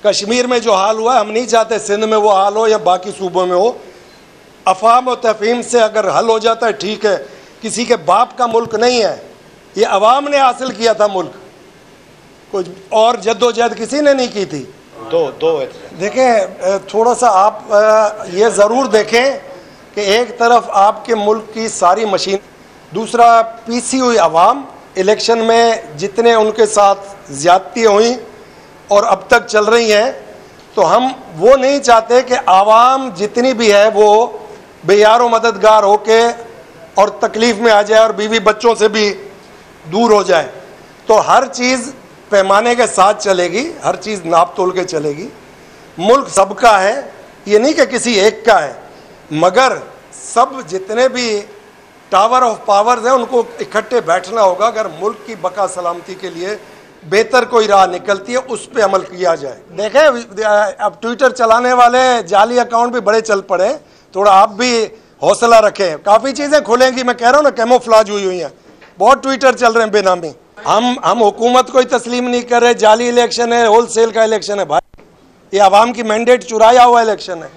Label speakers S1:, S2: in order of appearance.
S1: कश्मीर में जो हाल हुआ, हम नहीं चाहते सिंध में वो हाल हो या बाकी सूबों में हो। अफवाह और तफहीम से अगर हल हो जाता है ठीक है, किसी के बाप का मुल्क नहीं है, ये अवाम ने हासिल किया था मुल्क, कुछ और जद्दोजहद किसी ने नहीं की थी। दो देखें, थोड़ा सा आप ये ज़रूर देखें कि एक तरफ आपके मुल्क की सारी मशीन, दूसरा पीसी हुई अवाम, इलेक्शन में जितने उनके साथ ज़्यादती हुई और अब तक चल रही हैं, तो हम वो नहीं चाहते कि आवाम जितनी भी है वो बेयारो मददगार होके और तकलीफ़ में आ जाए और बीवी बच्चों से भी दूर हो जाए। तो हर चीज़ पैमाने के साथ चलेगी, हर चीज़ नाप तोल के चलेगी। मुल्क सबका है, ये नहीं कि किसी एक का है, मगर सब जितने भी टावर ऑफ पावर्स हैं उनको इकट्ठे बैठना होगा। अगर मुल्क की बका सलामती के लिए बेहतर कोई राह निकलती है, उस पर अमल किया जाए। देखें, अब ट्विटर चलाने वाले जाली अकाउंट भी बड़े चल पड़े, थोड़ा आप भी हौसला रखें। काफ़ी चीज़ें खुलेंगी, मैं कह रहा हूँ ना, कैमोफ्लाज हुई हैं, बहुत ट्विटर चल रहे हैं बेनामी। हम हुकूमत को ही तस्लीम नहीं कर रहे। जाली इलेक्शन है, होल सेल का इलेक्शन है भाई, ये आवाम की मैंडेट चुराया हुआ इलेक्शन है।